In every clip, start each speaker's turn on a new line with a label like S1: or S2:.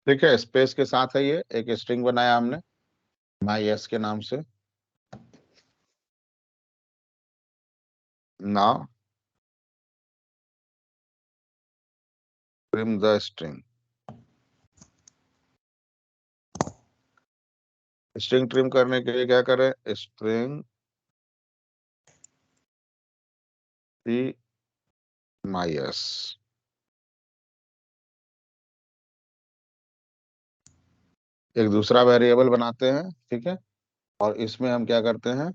S1: ठीक है, स्पेस के साथ है, ये एक स्ट्रिंग बनाया हमने माई एस के नाम से। Now trim the string. String trim करने के लिए क्या करें, स्ट्रिंग माई एस। एक दूसरा वेरिएबल बनाते हैं, ठीक है, और इसमें हम क्या करते हैं,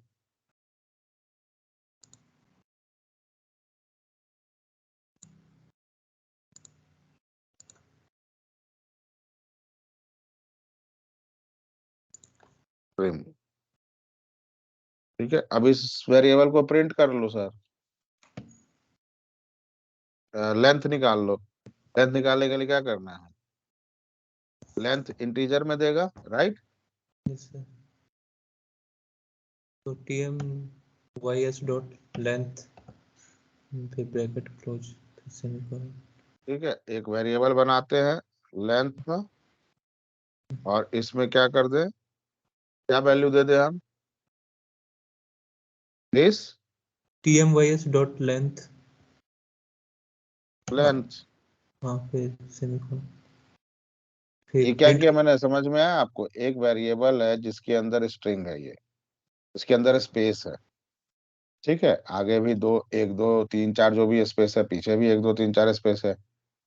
S1: ट्रिम। ठीक है, अब इस वेरिएबल को प्रिंट कर लो सर। लेंथ निकाल लो। लेंथ निकालने के लिए क्या करना है, लेंथ इंटीजर में देगा, राइट।
S2: Yes sir. तो tm ys डॉट लेंथ फिर ब्रैकेट क्लोज फिर सेमीकोलन।
S1: ठीक है, एक वेरिएबल बनाते हैं लेंथ का, और इसमें क्या कर दे, क्या वैल्यू दे दे हम, this
S2: tm ys dot length.
S1: Length.
S2: हाँ फिर सेमीकोलन
S1: ये
S2: फिर
S1: क्या
S2: प्रिंट।
S1: किया मैंने, समझ में आया आपको, एक वेरिएबल है जिसके अंदर स्ट्रिंग है, ये इसके अंदर स्पेस है। ठीक है, आगे भी दो, एक दो तीन चार जो भी स्पेस है, पीछे भी एक दो तीन चार स्पेस है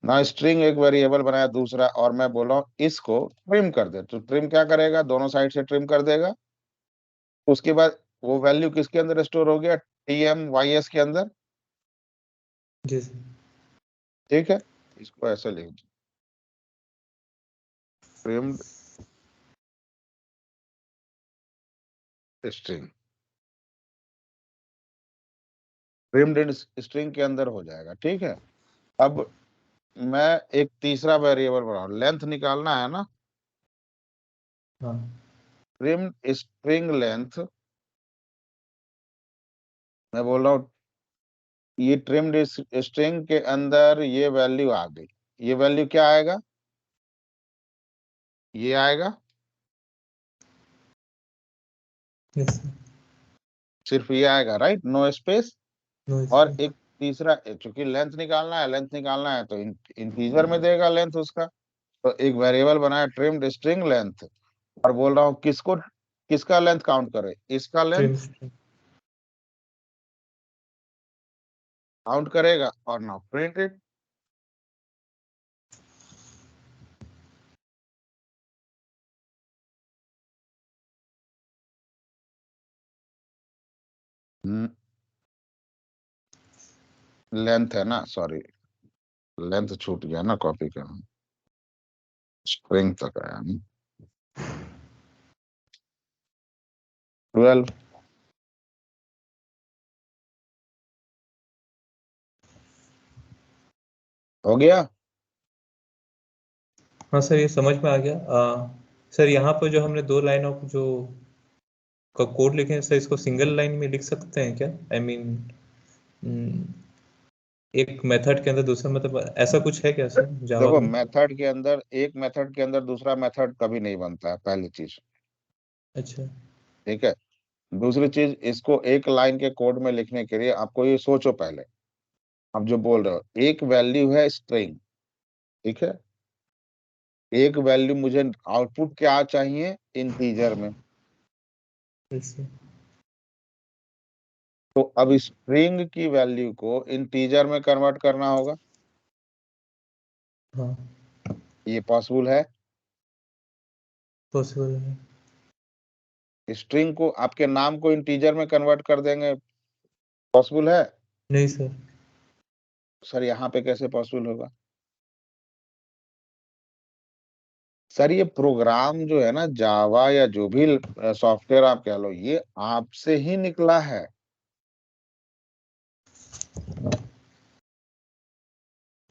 S1: ना। स्ट्रिंग एक वेरिएबल बनाया दूसरा, और मैं बोल रहा हूँ इसको ट्रिम कर दे, तो ट्रिम क्या करेगा, दोनों साइड से ट्रिम कर देगा। उसके बाद वो वैल्यू किसके अंदर स्टोर हो गया, TM/YS के अंदर।
S2: जी सर।
S1: ठीक है, इसको ऐसे लिख दो, ट्रिम्ड स्ट्रिंग। ट्रिम्ड स्ट्रिंग के अंदर हो जाएगा। ठीक है, अब मैं एक तीसरा वेरिएबल बनाऊं, लेंथ निकालना है ना।
S2: हाँ
S1: ट्रिम्ड स्ट्रिंग लेंथ, मैं बोल रहा हूँ ये ट्रिम्ड स्ट्रिंग के अंदर ये वैल्यू आ गई। ये वैल्यू क्या आएगा, ये आएगा,
S2: यस सर।
S1: सिर्फ ये आएगा, राइट, नो स्पेस।
S2: नो
S1: और
S2: स्पेस।
S1: एक तीसरा, चूंकि लेंथ निकालना है, लेंथ निकालना है तो इंटीजर में देगा लेंथ उसका। तो एक वेरिएबल बनाया ट्रिम्ड स्ट्रिंग लेंथ, और बोल रहा हूँ किसको, किसका लेंथ काउंट करे, इसका
S2: ट्रिम
S1: लेंथ काउंट करेगा, और नाउ प्रिंट इट। लेंथ है ना, सॉरी, लेंथ छूट गया ना कॉपी का, स्ट्रिंग तक आया ना, 12। हो गया।
S2: हाँ सर ये समझ में आ गया। सर यहाँ पर जो हमने दो लाइन ऑफ जो का कोड लिखे हैं सर, इसको सिंगल लाइन में लिख सकते हैं क्या? आई मीन एक मेथड के अंदर दूसरा, मतलब ऐसा कुछ है क्या सर जावा
S1: देखो,
S2: में?
S1: मेथड के अंदर, एक मेथड के अंदर दूसरा मेथड कभी नहीं बनता है, पहली चीज।
S2: अच्छा।
S1: ठीक है, दूसरी चीज, इसको एक लाइन के कोड में लिखने के लिए आपको ये सोचो पहले, आप जो बोल रहे हो, एक वैल्यू है स्ट्रिंग, ठीक है, एक वैल्यू मुझे आउटपुट क्या चाहिए, इंटीजर में।
S2: अच्छा।
S1: तो अब स्ट्रिंग की वैल्यू को इंटीजर में कन्वर्ट करना होगा।
S2: हाँ
S1: ये पॉसिबल है,
S2: पॉसिबल है।
S1: स्ट्रिंग को, आपके नाम को इंटीजर में कन्वर्ट कर देंगे, पॉसिबल है।
S2: नहीं सर।
S1: सर यहाँ पे कैसे पॉसिबल होगा, सर ये प्रोग्राम जो है ना, जावा या जो भी सॉफ्टवेयर आप कह लो, ये आपसे ही निकला है।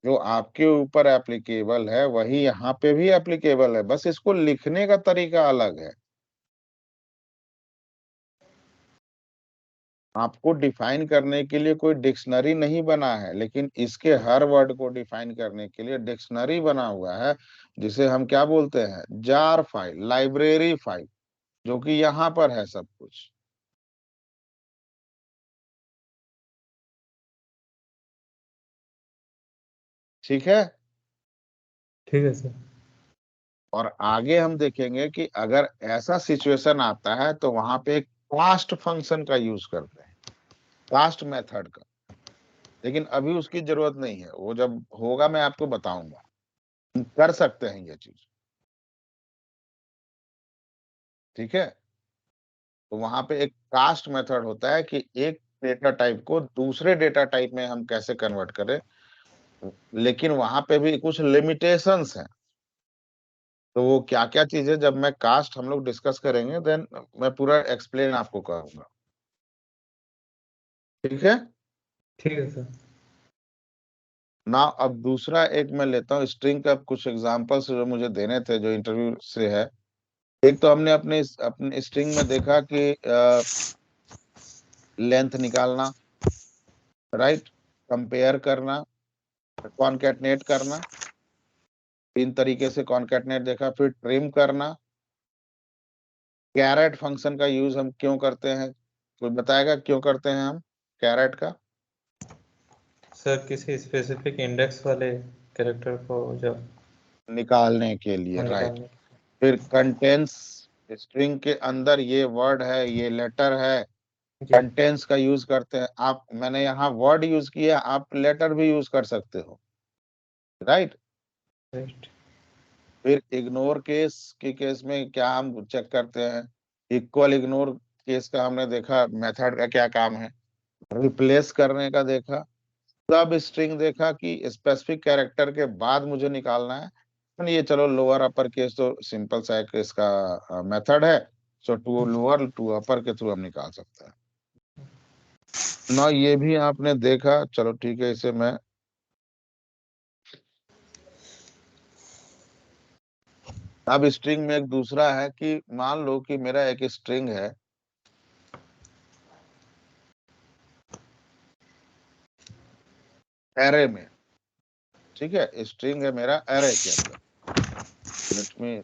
S1: जो आपके ऊपर एप्लीकेबल है वही यहाँ पे भी एप्लीकेबल है, बस इसको लिखने का तरीका अलग है। आपको डिफाइन करने के लिए कोई डिक्शनरी नहीं बना है, लेकिन इसके हर वर्ड को डिफाइन करने के लिए डिक्शनरी बना हुआ है, जिसे हम क्या बोलते हैं, जार फाइल, लाइब्रेरी फाइल, जो कि यहाँ पर है सब कुछ। ठीक है।
S2: ठीक है सर।
S1: और आगे हम देखेंगे कि अगर ऐसा सिचुएशन आता है तो वहां पे एक कास्ट फंक्शन का यूज करते हैं, कास्ट मेथड का। लेकिन अभी उसकी जरूरत नहीं है, वो जब होगा मैं आपको बताऊंगा। हम कर सकते हैं ये चीज। ठीक है। तो वहां पे एक कास्ट मेथड होता है कि एक डेटा टाइप को दूसरे डेटा टाइप में हम कैसे कन्वर्ट करें, लेकिन वहां पे भी कुछ लिमिटेशंस हैं। तो वो क्या क्या चीज है, जब मैं कास्ट हम लोग डिस्कस करेंगे देन मैं पूरा एक्सप्लेन आपको करूंगा। ठीक है
S2: ठीक है सर।
S1: ना। अब दूसरा एक मैं लेता हूँ स्ट्रिंग का, कुछ एग्जांपल्स जो मुझे देने थे जो इंटरव्यू से है। एक तो हमने अपने स्ट्रिंग में देखा कि लेंथ निकालना, राइट, कंपेयर करना, कॉनकैटनेट करना। तीन तरीके से कॉनकैटनेट देखा। फिर ट्रिम करना। कैरेट फंक्शन का यूज हम क्यों करते हैं, कोई बताएगा क्यों करते हैं हम कैरेट का?
S2: सर किसी स्पेसिफिक इंडेक्स वाले कैरेक्टर को जब
S1: निकालने के लिए, राइट।
S2: निकालने।
S1: फिर कंटेंट्स, स्ट्रिंग के अंदर ये वर्ड है, ये लेटर है,
S2: जी।
S1: कंटेंट्स का यूज करते हैं आप। मैंने यहाँ वर्ड यूज किया, आप लेटर भी यूज कर सकते हो, राइट।
S2: राइट।
S1: फिर इग्नोर केस के केस में क्या हम चेक करते हैं, इक्वल इग्नोर केस का हमने देखा मेथड का क्या काम है। रिप्लेस करने का देखा। सब स्ट्रिंग देखा कि स्पेसिफिक कैरेक्टर के बाद मुझे निकालना है। ये चलो लोअर अपर केस तो सिंपल सा एक इसका मेथड है। सो टू लोअर टू अपर के थ्रू हम निकाल सकते हैं ना। ये भी आपने देखा, चलो ठीक है, इसे मैं अब स्ट्रिंग में एक दूसरा है कि मान लो कि मेरा एक स्ट्रिंग है, एरे में। ठीक है, स्ट्रिंग है मेरा एरे के अंदर। लेट मी,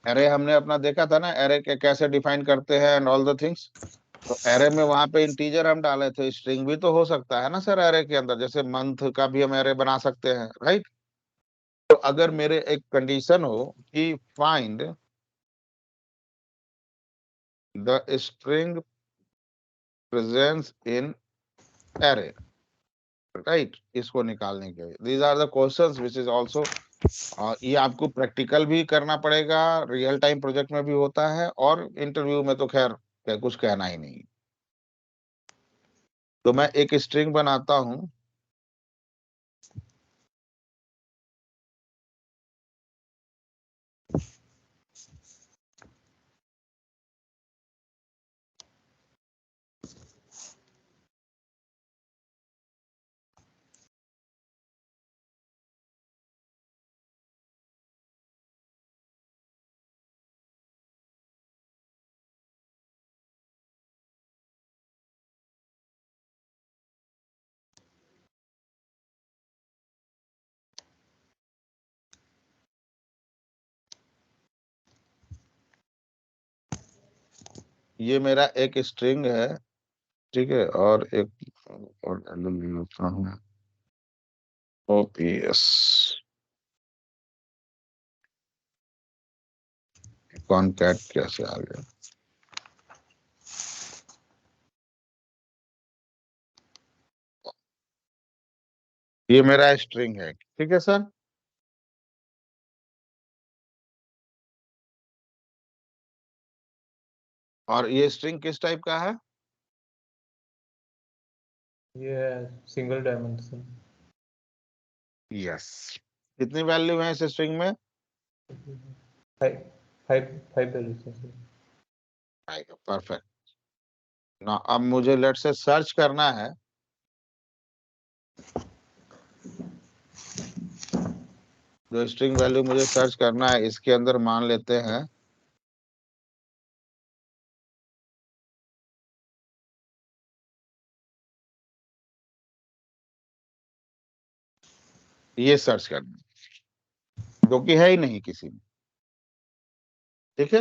S1: एरे हमने अपना देखा था ना, एरे के कैसे डिफाइन करते हैं एंड ऑल द थिंग्स। तो एरे में वहां पे इंटीजर हम डाले थे, स्ट्रिंग भी तो हो सकता है ना सर एरे के अंदर, जैसे मंथ का भी हम एरे बना सकते हैं, राइट। तो अगर मेरे एक कंडीशन हो कि find the string presence in array, right, इसको निकालने के लिए these are the questions which is also, ये आपको प्रैक्टिकल भी करना पड़ेगा, रियल टाइम प्रोजेक्ट में भी होता है, और इंटरव्यू में तो खैर कुछ कहना ही नहीं। तो मैं एक स्ट्रिंग बनाता हूं। ये मेरा एक स्ट्रिंग है, ठीक है, और एक और ले लेता हूँ, ओपीएस, कॉनकैट कैसे आ गया। ये मेरा स्ट्रिंग है, ठीक है सर। और ये स्ट्रिंग किस टाइप का है?
S2: ये सिंगल डायमेंशन।
S1: यस। कितनी वैल्यू है इस स्ट्रिंग में?
S2: फाइव फाइव फाइव वैल्यूज है सर।
S1: परफेक्ट। ना अब मुझे लेट से सर्च करना है। जो स्ट्रिंग वैल्यू मुझे सर्च करना है इसके अंदर मान लेते हैं ये सर्च करना है, जो कि है ही नहीं किसी में। ठीक है,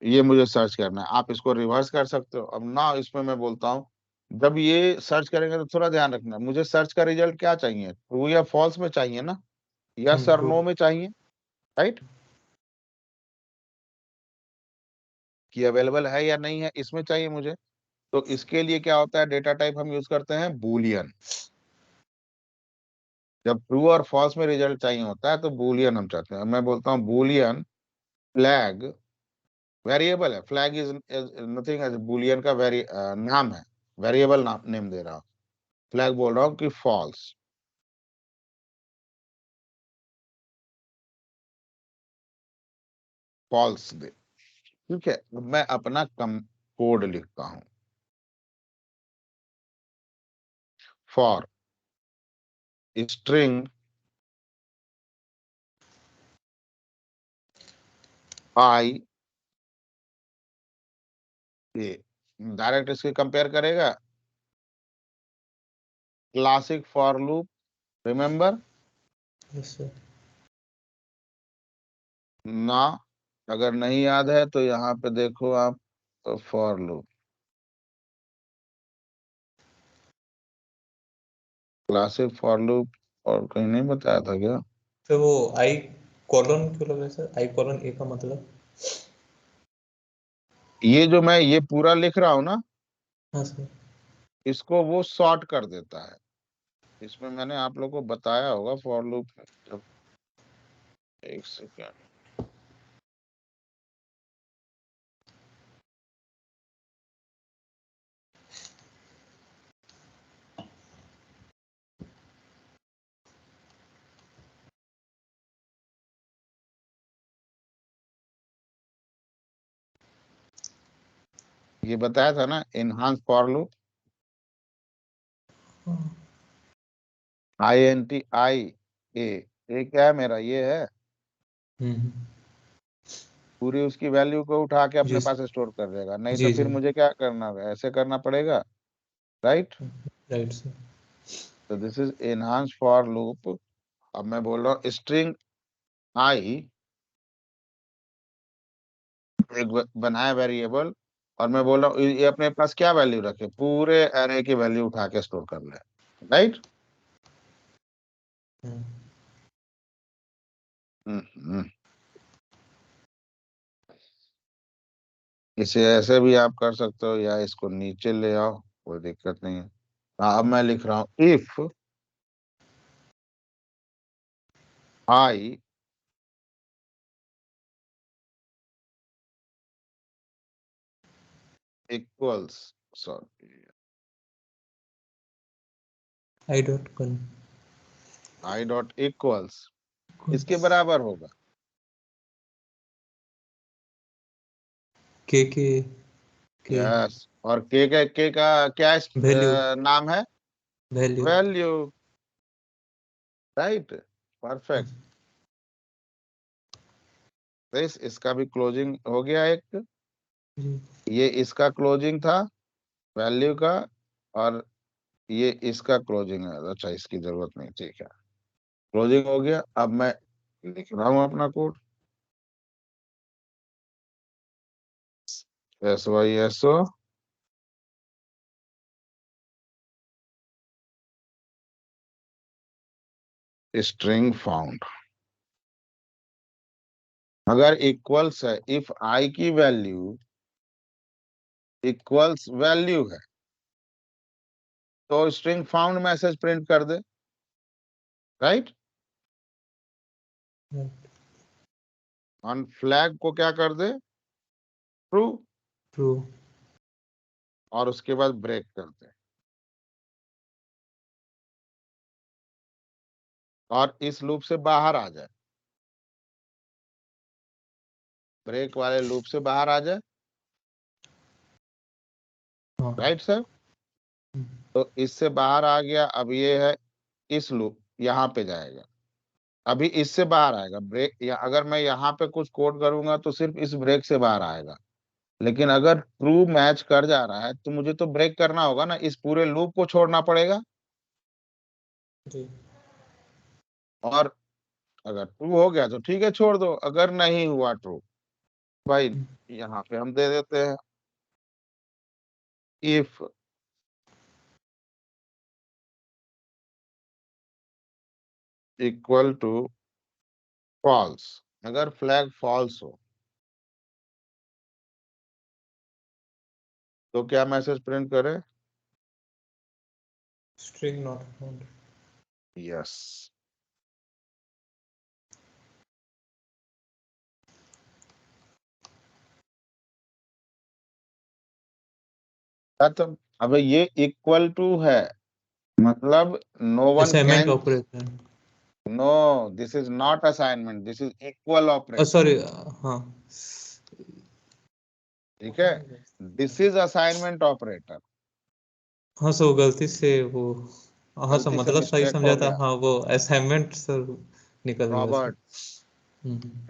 S1: ये मुझे सर्च करना है। आप इसको रिवर्स कर सकते हो। अब ना इसमें मैं बोलता हूँ, जब ये सर्च करेंगे तो थोड़ा ध्यान रखना, मुझे सर्च का रिजल्ट क्या चाहिए? ट्रू या फॉल्स में चाहिए ना, यस और
S2: ट्रू।
S1: नो में चाहिए, राइट? कि अवेलेबल है या नहीं है इसमें चाहिए मुझे। तो इसके लिए क्या होता है, डेटा टाइप हम यूज करते हैं बूलियन। जब ट्रू और फॉल्स में रिजल्ट चाहिए होता है तो बूलियन हम चाहते हैं। मैं बोलता हूँ बूलियन फ्लैग, वेरिएबल है, flag is nothing as boolean का नाम है, वेरिएबल नाम नेम दे रहा हूँ। फ्लैग बोल रहा हूँ कि फॉल्स, फॉल्स दे। ठीक है, अब मैं अपना कम कोड लिखता हूं। For string I A, direct इसके कंपेयर करेगा classic for loop, remember
S2: yes sir.
S1: ना। अगर नहीं याद है तो यहाँ पे देखो आप, तो for loop classic for loop, और कहीं नहीं बताया था क्या?
S2: तो वो आई कॉलन क्यों लगा सर? आई कॉलन ए का मतलब?
S1: ये जो मैं ये पूरा लिख रहा हूं ना,
S2: हाँ सर।
S1: इसको वो सॉर्ट कर देता है। इसमें मैंने आप लोगों को बताया होगा फॉर लूप। जब एक सेकेंड, ये बताया था ना इनहांस फॉर लूप, INT ये क्या है मेरा, ये है
S2: हम्म।
S1: पूरी उसकी वैल्यू को उठा के अपने
S2: जी
S1: पास स्टोर कर देगा। नहीं तो
S2: जी
S1: फिर
S2: जी।
S1: मुझे क्या करना है, ऐसे करना पड़ेगा, राइट?
S2: Right sir.
S1: तो this is enhance for loop. अब मैं बोल रहा हूँ स्ट्रिंग आई, एक बनाया वेरिएबल, और मैं बोल रहा हूँ ये अपने पास क्या वैल्यू रखे, पूरे एरे की वैल्यू उठा के स्टोर कर ले, राइट? इसे ऐसे भी आप कर सकते हो या इसको नीचे ले आओ, कोई दिक्कत नहीं है। अब मैं लिख रहा हूँ if I equals, sorry,
S2: I dot colon
S1: I dot equals इसके बराबर होगा
S2: के
S1: यस। और के का क्या
S2: वैल्यू
S1: नाम है?
S2: वैल्यू।
S1: Value, right? परफेक्ट। इसका भी क्लोजिंग हो गया एक, ये इसका क्लोजिंग था वैल्यू का, और ये इसका क्लोजिंग है। अच्छा, इसकी जरूरत नहीं, ठीक है, क्लोजिंग हो गया। अब मैं लिख रहा हूँ अपना कोड, SYSO स्ट्रिंग फाउंड। अगर इक्वल्स है, इफ आई की वैल्यू इक्वल्स वैल्यू है तो स्ट्रिंग फाउंड मैसेज प्रिंट कर दे, राइट? ऑन फ्लैग को क्या कर दे, ट्रू।
S2: ट्रू।
S1: और उसके बाद ब्रेक करते हैं और इस लूप से बाहर आ जाए, ब्रेक वाले लूप से बाहर आ जाए,
S2: हाँ।
S1: Right sir. तो इससे बाहर आ गया, अब ये है इस लूप, यहाँ पे जाएगा, अभी इससे बाहर आएगा ब्रेक, या अगर मैं यहाँ पे कुछ कोड करूंगा तो सिर्फ इस ब्रेक से बाहर आएगा। लेकिन अगर ट्रू मैच कर जा रहा है तो मुझे तो ब्रेक करना होगा ना, इस पूरे लूप को छोड़ना पड़ेगा।
S2: जी।
S1: और अगर ट्रू हो गया तो ठीक है छोड़ दो, अगर नहीं हुआ ट्रू, भाई यहाँ पे हम दे देते हैं इफ इक्वल टू फॉल्स, अगर फ्लैग फॉल्स हो तो क्या मैसेज प्रिंट करे?
S2: String not found.
S1: यस। तो अब ये इक्वल टू है, मतलब no one
S2: assignment
S1: can,
S2: operator.
S1: No, this is not assignment, this is equal operator.
S2: Sorry. हाँ।
S1: ठीक है, दिस इज असाइनमेंट ऑपरेटर।
S2: हाँ सर, वो गलती से वो, हाँ सर
S1: गलती से
S2: मतलब सही
S1: मिस्टेक
S2: समझा
S1: हो
S2: था,
S1: गया,
S2: हाँ वो असाइनमेंट सर निकल गया सर।
S1: रॉबर्ट,
S2: हम्म।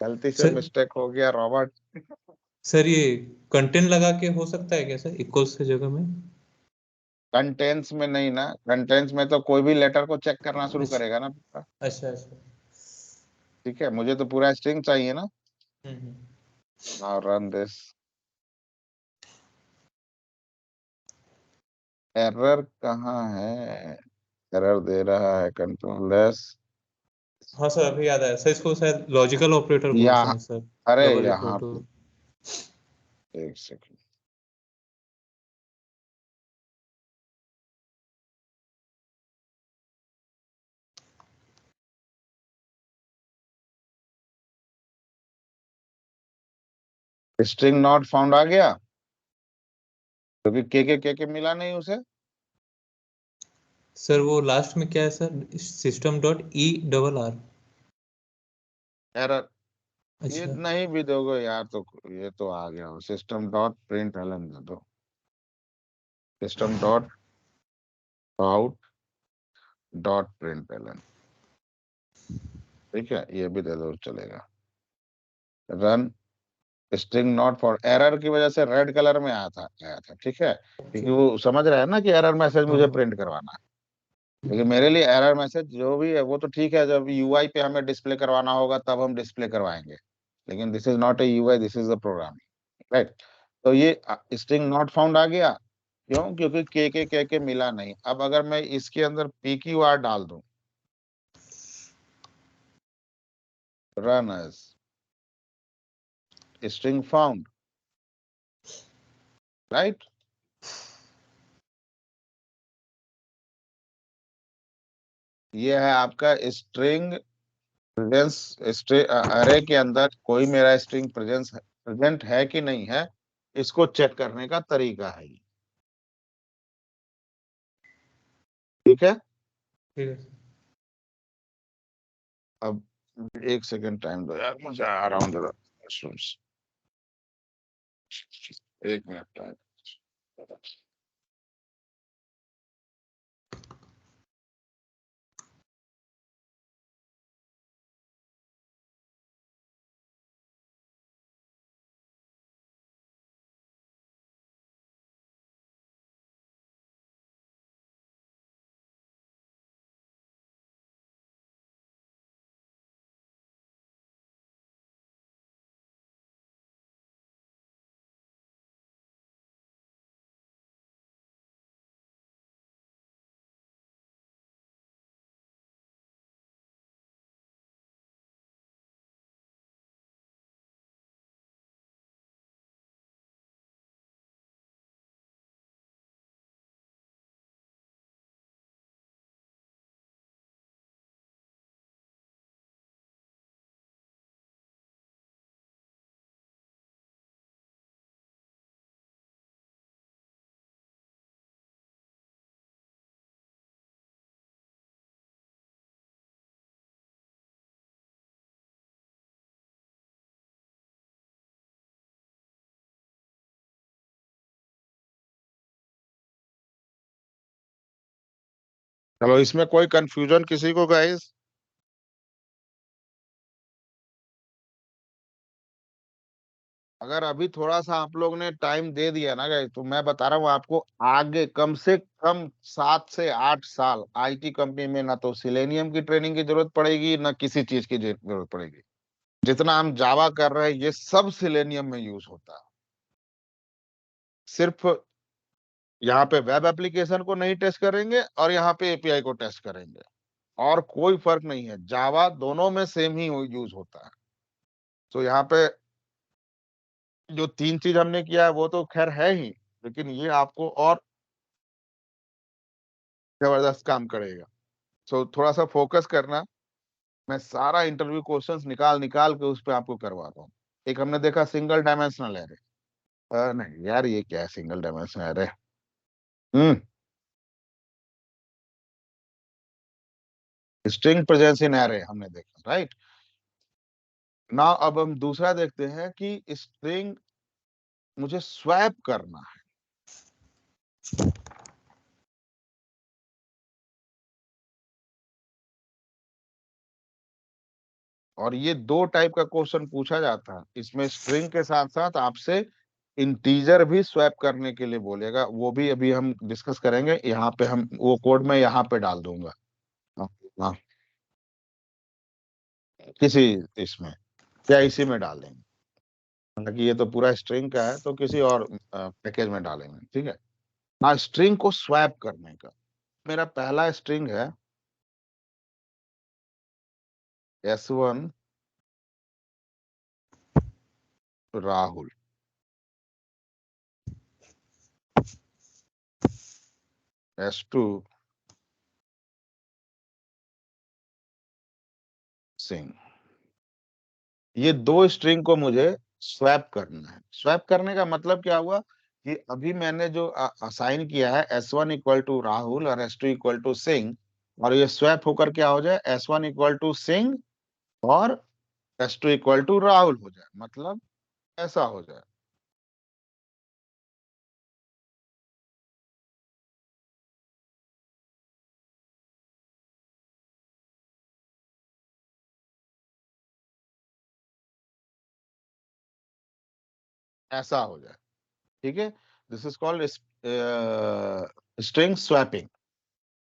S1: गलती से
S2: सर,
S1: मिस्टेक हो गया रॉबर्ट।
S2: सर ये कंटेंट लगा के हो सकता है क्या सर, इक्वल्स की जगह में?
S1: कंटेंट्स में नहीं ना, कंटेंट्स में तो कोई भी लेटर को चेक करना शुरू
S2: अच्छा
S1: करेगा ना बेटा।
S2: अच्छा अच्छा।
S1: ठीक है, मुझे तो पूरा स्ट्रिंग चाहिए ना।
S2: Hmm.
S1: Now run this. Error कहाँ है? एरर दे रहा है कंट्रोल एस।
S2: हाँ सर अभी याद आया सर, इसको शायद लॉजिकल ऑपरेटर बोलते
S1: यहाँ,
S2: हैं सर।
S1: अरे
S2: डबल इक्वल
S1: यहाँ
S2: टू।
S1: पे एक सेकंड, स्ट्रिंग नॉट फाउंड आ गया क्योंकि के मिला नहीं उसे।
S2: सर वो लास्ट में क्या है sir, system dot E double R.
S1: Error, ये
S2: अच्छा।
S1: नहीं भी दोगे यार तो ये तो आ गया, सिस्टम डॉट प्रिंट एलन दे दो, system dot out dot println. ठीक है, ये भी दे दो चलेगा। Run. String not for, error की वजह से रेड कलर में आया था ठीक है, क्योंकि
S2: ओके।
S1: वो समझ रहा है ना कि एरर मैसेज
S2: हाँ
S1: मुझे
S2: हाँ।
S1: प्रिंट करवाना है। लेकिन मेरे लिए एरर मैसेज जो भी है वो तो ठीक है, जब यूआई पे हमें डिस्प्ले करवाना होगा तब हम डिस्प्ले करवाएंगे। लेकिन this is not a UI, this is the programming, right. तो ये स्ट्रिंग नॉट फाउंड आ गया, क्यों? क्योंकि के मिला नहीं। अब अगर मैं इसके अंदर पी क्यू आर डाल दूं, run as string found, right. ये है आपका स्ट्रिंग प्रेजेंस, अरे के अंदर कोई मेरा स्ट्रिंग प्रेजेंट है कि नहीं है, इसको चेक करने का तरीका है ये। ठीक है।
S2: ठीक है सर।
S1: अब एक सेकंड टाइम दो यार, मुझे आ रहा हूँ जरा वॉशरूम से। एक मिनट टाइम। चलो, इसमें कोई कंफ्यूजन किसी को गाइस? अगर अभी थोड़ा सा आप लोग ने टाइम दे दिया ना गाइस, तो मैं बता रहा हूँ आपको, आगे कम से कम 7 से 8 साल आईटी कंपनी में ना तो सिलेनियम की ट्रेनिंग की जरूरत पड़ेगी, ना किसी चीज की जरूरत पड़ेगी। जितना हम जावा कर रहे हैं ये सब सिलेनियम में यूज होता है। सिर्फ यहाँ पे वेब एप्लीकेशन को नहीं टेस्ट करेंगे और यहाँ पे एपीआई को टेस्ट करेंगे, और कोई फर्क नहीं है, जावा दोनों में सेम ही यूज होता है। तो यहाँ पे जो 3 चीज हमने किया है वो तो खैर है ही, लेकिन ये आपको और जबरदस्त काम करेगा। सो थोड़ा सा फोकस करना। मैं सारा इंटरव्यू क्वेश्चंस निकाल निकाल के उस पे आपको करवाता हूँ। एक हमने देखा सिंगल डायमेंशनल एरे। नहीं यार, ये क्या है single dimensional array? Hmm string presence in array हमने देखा, राइट। ना अब हम दूसरा देखते हैं कि स्ट्रिंग मुझे स्वैप करना है। और ये 2 टाइप का क्वेश्चन पूछा जाता है इसमें, स्ट्रिंग के साथ साथ आपसे इंटीजर भी स्वैप करने के लिए बोलेगा, वो भी अभी हम डिस्कस करेंगे। यहाँ पे हम वो कोड मैं यहाँ पे डाल दूंगा। हाँ, हाँ, किसी इसमें या इसी में डाल देंगे। हालांकि ये तो पूरा स्ट्रिंग का है, तो किसी और पैकेज में डालेंगे, ठीक है ना। स्ट्रिंग को स्वैप करने का, मेरा पहला स्ट्रिंग है S1 राहुल, S2 सिंह। ये 2 स्ट्रिंग को मुझे स्वैप करना है। स्वैप करने का मतलब क्या हुआ कि अभी मैंने जो असाइन किया है S1 इक्वल टू राहुल और S2 इक्वल टू सिंह, और ये स्वैप होकर क्या हो जाए, S1 इक्वल टू सिंह और S2 इक्वल टू राहुल हो जाए, मतलब ऐसा हो जाए। ऐसा हो जाए, ठीक है। This is called string swapping.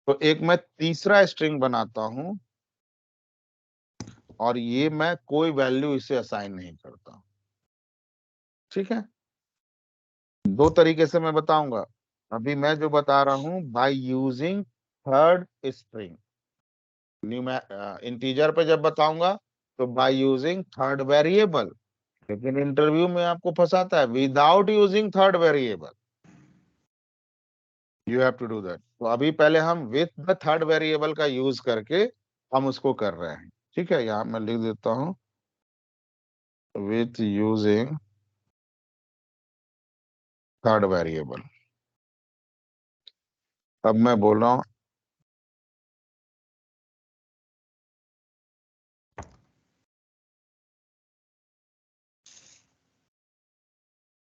S1: तो एक मैं तीसरा स्ट्रिंग बनाता हूं, और ये मैं कोई वैल्यू इसे असाइन नहीं करता, ठीक है। 2 तरीके से मैं बताऊंगा। अभी मैं जो बता रहा हूं, by using third string. New मैं इंटीजर पे जब बताऊंगा तो बाय यूजिंग थर्ड वेरिएबल, लेकिन इंटरव्यू में आपको फंसाता है without using third variable. You have to do that. तो अभी पहले हम विथ द थर्ड वेरिएबल का यूज करके हम उसको कर रहे हैं, ठीक है। यहाँ मैं लिख देता हूँ विथ यूजिंग थर्ड वेरिएबल। अब मैं बोल रहा हूँ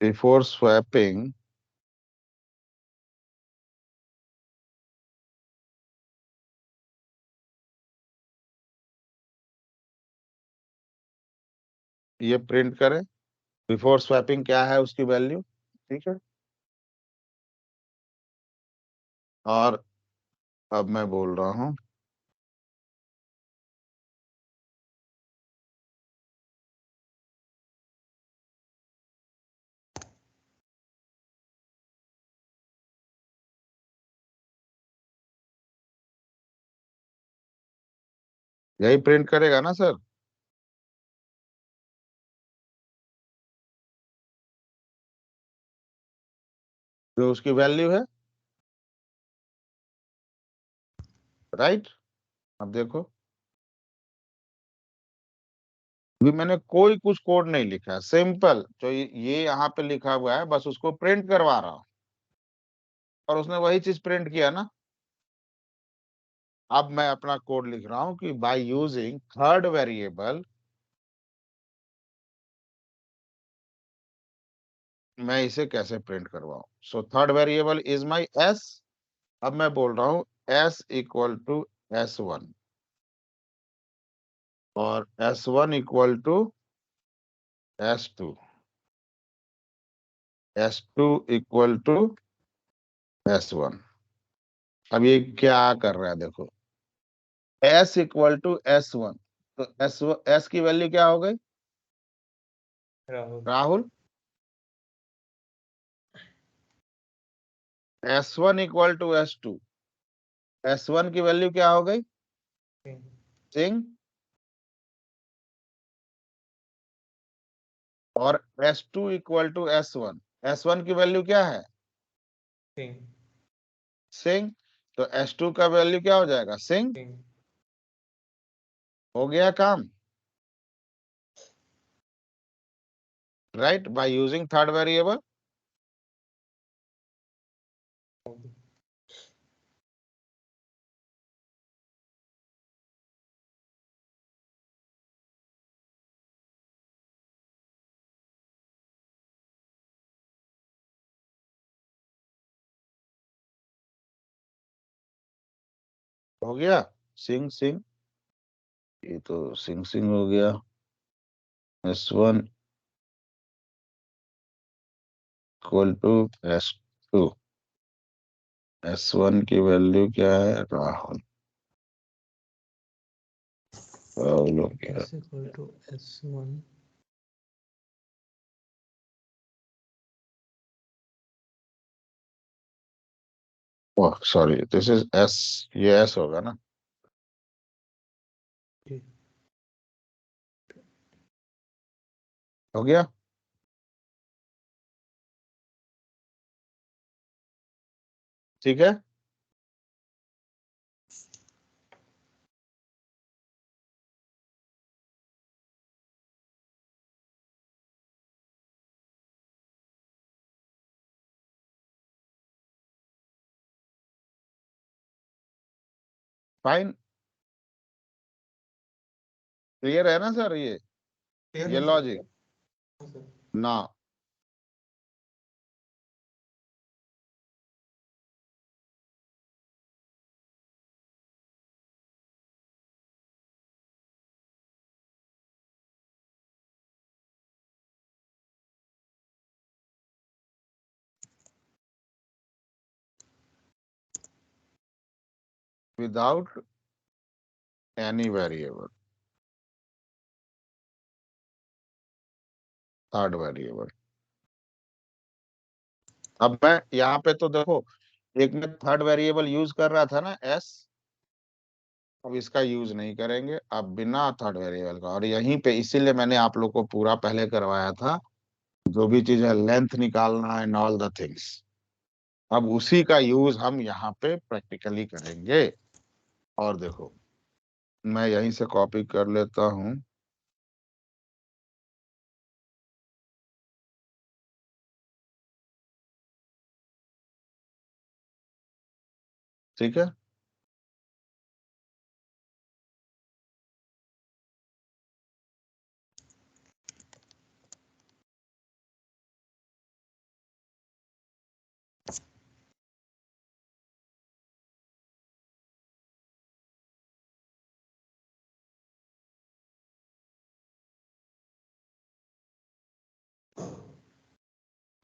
S1: बिफोर स्वैपिंग ये प्रिंट करें, बिफोर स्वैपिंग क्या है उसकी वैल्यू, ठीक है। और अब मैं बोल रहा हूँ यही प्रिंट करेगा ना सर? जो उसकी वैल्यू है, राइट। अब देखो, अभी मैंने कोई कुछ कोड नहीं लिखा है, सिंपल जो ये यहाँ पे लिखा हुआ है बस उसको प्रिंट करवा रहा हूँ, और उसने वही चीज प्रिंट किया ना। अब मैं अपना कोड लिख रहा हूँ कि बाय यूजिंग थर्ड वेरिएबल मैं इसे कैसे प्रिंट करवाऊं। So third variable is my S. अब मैं बोल रहा हूँ S इक्वल टू S1 और S1 equal to S2, S2 equal to S1। अब ये क्या कर रहा है देखो, S इक्वल टू S1, तो S की वैल्यू क्या हो गई
S2: Rahul.
S1: Rahul? S1 equal to S2, S1 की वैल्यू क्या हो गई सिंह, और S2 equal to S1, S1 की वैल्यू क्या है
S2: सिंह।
S1: सिंह, तो S2 का वैल्यू क्या हो जाएगा सिंह।
S2: सिंह।
S1: हो गया काम, right, bye using third variable. हो गया सिंह सिंह, ये तो सिंह सिंह हो गया। S1 equal to S2, S1 की वैल्यू क्या है राहुल, राहुल हो गया।
S2: S equal to S1।
S1: Oh sorry, this is S, ये S होगा ना। हो गया, ठीक है। फाइन, क्लियर है ना सर ये लॉजिक ना। Without any variable, third variable. अब मैं यहाँ पे तो देखो, एक में थर्ड वेरिएबल यूज कर रहा था ना S, अब इसका यूज नहीं करेंगे अब बिना थर्ड वेरिएबल का, और यहीं पे इसीलिए मैंने आप लोग को पूरा पहले करवाया था, जो भी चीज है लेंथ निकालना एंड ऑल द थिंग्स, अब उसी का यूज हम यहाँ पे प्रैक्टिकली करेंगे। और देखो मैं यहीं से कॉपी कर लेता हूँ, ठीक है।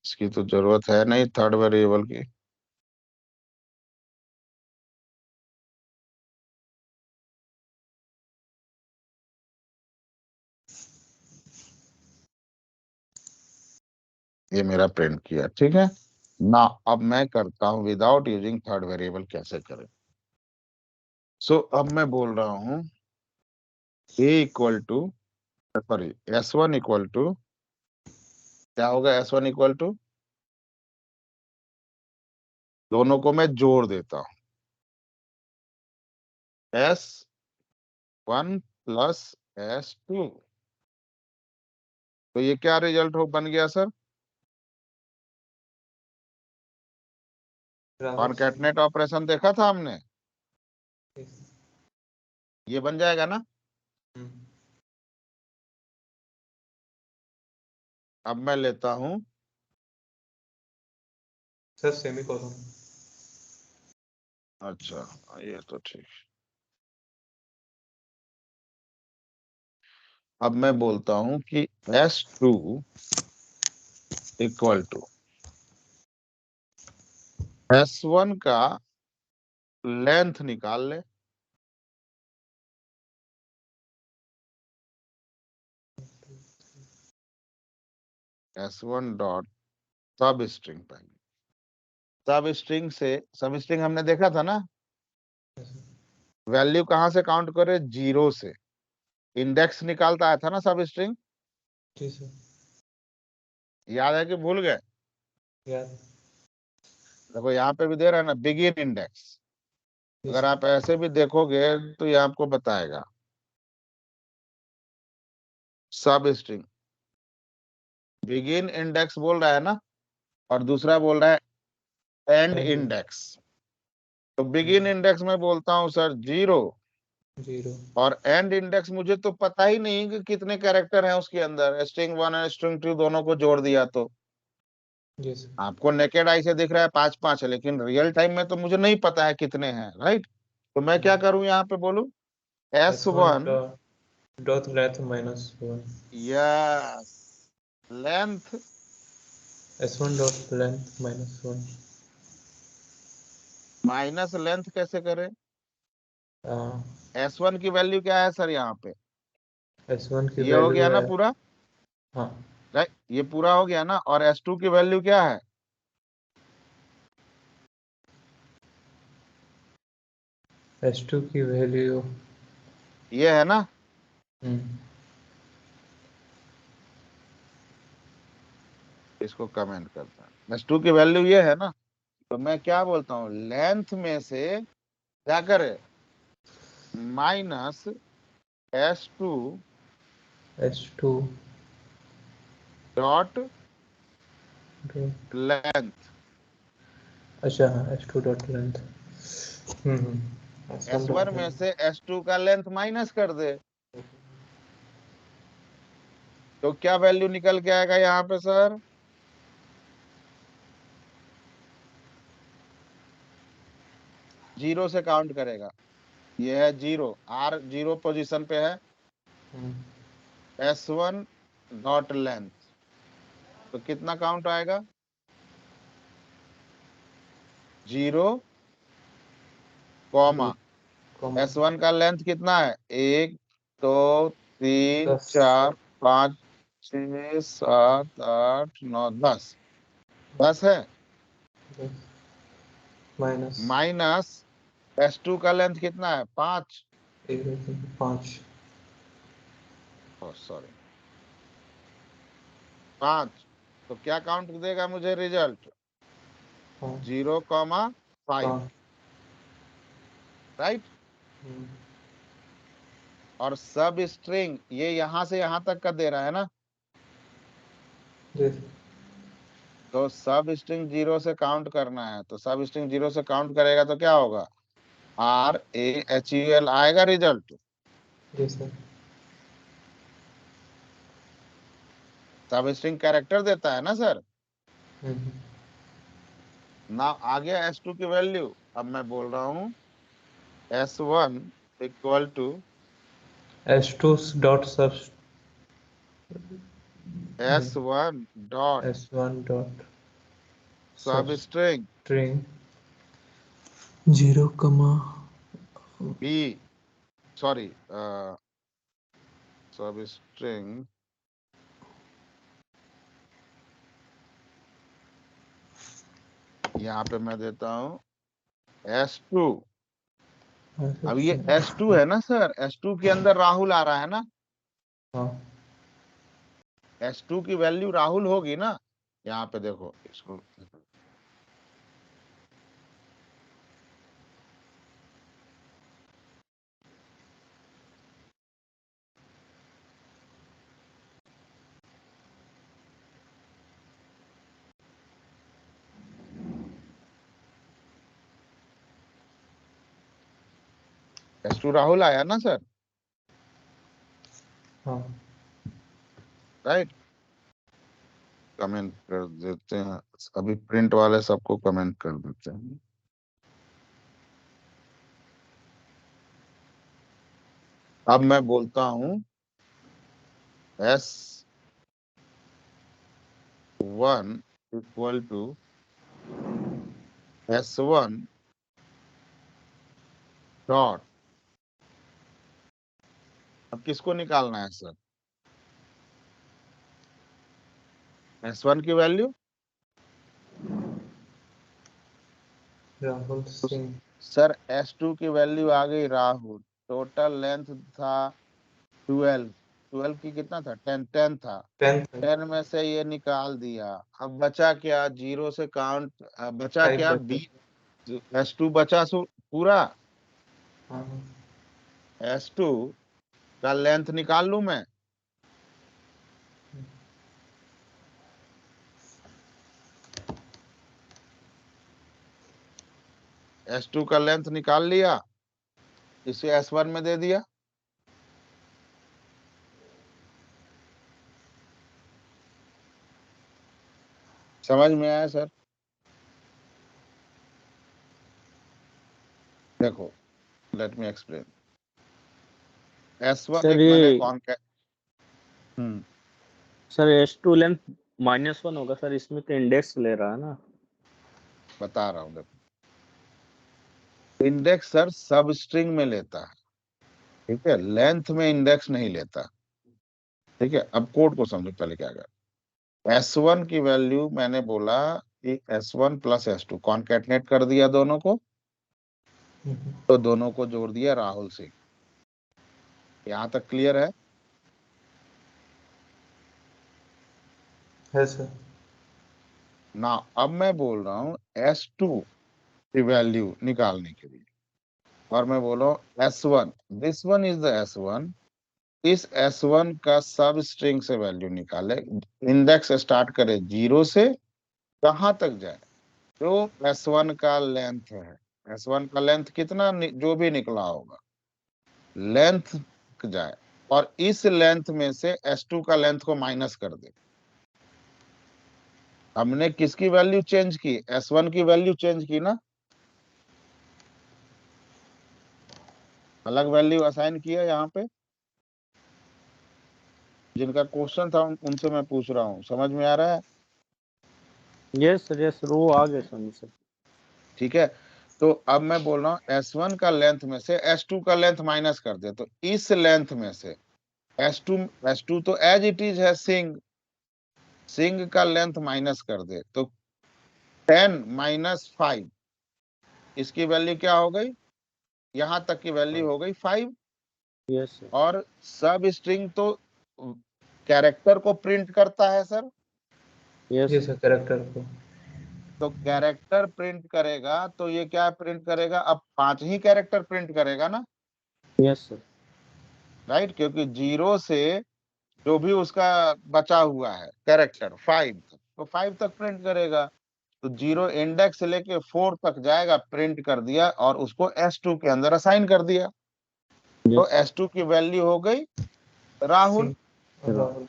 S1: इसकी तो जरूरत है नहीं थर्ड वेरिएबल की। ये मेरा प्रिंट किया, ठीक है ना। अब मैं करता हूं विदाउट यूजिंग थर्ड वेरिएबल कैसे करें। सो अब मैं बोल रहा हूं a equal to, sorry S1 equal to, क्या होगा S1 इक्वल टू, दोनों को मैं जोड़ देता हूं, S1 प्लस S2, तो ये क्या रिजल्ट हो बन गया सर, कॉनकैटनेट ऑपरेशन देखा था हमने, ये बन जाएगा ना। अब मैं लेता हूं
S2: सर सेमीकोलन।
S1: अच्छा, ये तो ठीक। अब मैं बोलता हूं कि S2 इक्वल टू S1 का लेंथ निकाल ले। S1 डॉट सब स्ट्रिंग पहले, सब स्ट्रिंग हमने देखा था ना, वैल्यू कहाँ से काउंट करे, 0 से। इंडेक्स निकालता आया था ना सब स्ट्रिंग,
S2: जी सर,
S1: याद है कि भूल गए?
S2: याद।
S1: देखो यहाँ पे भी दे रहा है ना, बिगिन इंडेक्स।
S2: जी
S1: अगर
S2: सर,
S1: आप ऐसे भी देखोगे तो ये आपको बताएगा सब स्ट्रिंग, बिगिन इंडेक्स बोल रहा है ना, और दूसरा बोल रहा है एंड
S2: एंड
S1: इंडेक्स। तो बिगिन इंडेक्स में बोलता हूँ सर 0,
S2: 0।
S1: और एंड इंडेक्स मुझे तो पता ही नहीं कि कितने कैरेक्टर हैं उसके अंदर, स्ट्रिंग 1 और स्ट्रिंग 2 दोनों को जोड़ दिया तो।
S2: जी सर,
S1: आपको नेकेड आई से दिख रहा है 5 5 है, लेकिन रियल टाइम में तो मुझे नहीं पता है कितने हैं, राइट? तो मैं क्या करूं, यहाँ पे बोलूं
S2: S1
S1: S1
S2: dot length -1,
S1: yes, length
S2: S1 dot length -1।
S1: Minus length कैसे करें?
S2: हाँ,
S1: S1 की वैल्यू क्या है सर यहाँ पे?
S2: S1 की
S1: ये हो
S2: वैल्यू
S1: गया ना
S2: है।
S1: पूरा,
S2: हाँ,
S1: राइट? ये पूरा हो गया ना, और S2 की वैल्यू क्या है?
S2: S2 की वैल्यू।
S1: ये है ना, इसको कमेंट करता है, S2 की वैल्यू ये है ना। तो मैं क्या बोलता हूँ, लेंथ में से क्या करे, minus S2
S2: S2
S1: dot
S2: dot,
S1: length.
S2: अच्छा हाँ, S2 dot length. S1
S1: S1
S2: dot
S1: में
S2: लेंथ।
S1: से S2 का लेंथ माइनस कर दे, तो क्या वैल्यू निकल के आएगा यहाँ पे सर? 0 से काउंट करेगा, ये है 0, R 0 पोजीशन पे है, S1 डॉट लेंथ, तो कितना काउंट आएगा? 0 कॉमा,
S2: कॉमा
S1: S1 का लेंथ कितना है, 1 2 3
S2: 10,
S1: 4 5 6 7 8 9 10, 10 है,
S2: माइनस
S1: माइनस S2 का लेंथ कितना है, 5,
S2: 5।
S1: सॉरी 5, तो क्या काउंट देगा मुझे रिजल्ट,
S2: हाँ
S1: 0,5,
S2: हाँ,
S1: राइट? और सब स्ट्रिंग ये यहां से यहां तक का दे रहा है ना,
S2: जी
S1: तो सब स्ट्रिंग 0 से काउंट करना है, तो सब स्ट्रिंग 0 से काउंट करेगा तो क्या होगा, RAHUL आएगा रिजल्ट।
S2: जी सर।
S1: सब स्ट्रिंग कैरेक्टर देता है ना सर।
S2: हम्म,
S1: ना आ गया S2 की वैल्यू, अब मैं बोल रहा हूँ S1 equal to
S2: S2 dot सब,
S1: S1 डॉट
S2: S1 डॉट
S1: सब स्ट्रिंग
S2: स्ट्रिंग 0 कमा
S1: B, सॉरी सब स्ट्रिंग, यहाँ पे मैं देता हूँ S2। अब ये S2 है ना सर, S2 के अंदर राहुल आ रहा है ना,
S2: हाँ
S1: S2 की वैल्यू राहुल होगी ना, यहाँ पे देखो इसको, S2 राहुल आया ना सर,
S2: हाँ,
S1: राइट? कमेंट कर देते हैं, अभी प्रिंट वाले सबको कमेंट कर देते हैं। अब मैं बोलता हूं S1 equal to S1 dot, अब किसको निकालना है सर? S1 की value,
S2: Rahul Singh.
S1: Sir S2 की वैल्यू आ गई राहुल, टोटल लेंथ था 12, 12 की कितना था? 10, 10 था,
S2: 10
S1: 10 में से ये निकाल दिया। अब बचा क्या? जीरो से काउंट, बचा
S2: 5
S1: क्या?
S2: बचे।
S1: S2 बचा पूरा।
S2: हाँ
S1: S2 का लेंथ निकाल लूं मैं? S2 का लेंथ निकाल लिया, इसे S1 में दे दिया। समझ में आया सर? देखो, let me explain. S1
S3: sir
S1: एक मैंने
S3: ये
S1: कौन का,
S3: सर S2 लेंथ -1 होगा सर, इसमें तो इंडेक्स ले रहा है ना।
S1: बता रहा हूं। देखो, इंडेक्स सर सब स्ट्रिंग में लेता है, ठीक है, लेंथ में इंडेक्स नहीं लेता। ठीक है, अब कोड को समझो पहले क्या कर। S1 की वैल्यू मैंने बोला कि S1 प्लस S2 कॉन्केटनेट कर दिया दोनों को, तो दोनों को जोड़ दिया राहुल से। यहां तक क्लियर है?
S2: सर।
S1: ना, अब मैं बोल रहा हूं S2 की वैल्यू निकालने के लिए, और मैं बोल रहा हूं S1, this one is the S1, इस S1 का सब स्ट्रिंग से वैल्यू निकाले। इंडेक्स स्टार्ट करे जीरो से, कहां तक जाए? जो S1 का लेंथ है, S1 का लेंथ कितना जो भी निकला होगा, लेंथ जाए, और इस लेंथ में से S2 का लेंथ को माइनस कर दे। हमने किसकी वैल्यू चेंज की? S1 की वैल्यू चेंज की ना, अलग वैल्यू असाइन किया यहाँ पे। जिनका क्वेश्चन था उनसे मैं पूछ रहा हूँ, समझ में आ रहा है?
S3: यस सर वो आ गए समझ सर।
S1: ठीक है, तो अब मैं बोल रहा हूँ S1 का लेंथ में से S2 का लेंथ माइनस कर दे, तो इस लेंथ में से S2 तो एज इट इज है सिंग, सिंग का लेंथ माइनस कर दे, तो 10 माइनस 5, इसकी वैल्यू क्या हो गई? यहां तक की वैल्यू हो गई 5।
S3: Yes sir.
S1: और सब स्ट्रिंग तो कैरेक्टर को प्रिंट करता है सर,
S3: यस
S2: ये सर कैरेक्टर को।
S1: तो कैरेक्टर प्रिंट करेगा, तो ये क्या प्रिंट करेगा? अब 5 ही कैरेक्टर प्रिंट करेगा ना,
S3: यस सर।
S1: राइट? क्योंकि जीरो से जो भी उसका बचा हुआ है कैरेक्टर 5, तो 5 तक प्रिंट करेगा। तो जीरो इंडेक्स से लेके 4 तक जाएगा, प्रिंट कर दिया और उसको S2 के अंदर असाइन कर दिया, तो
S3: यस
S1: S2 की वैल्यू हो गई राहुल।
S2: सिंह राहुल।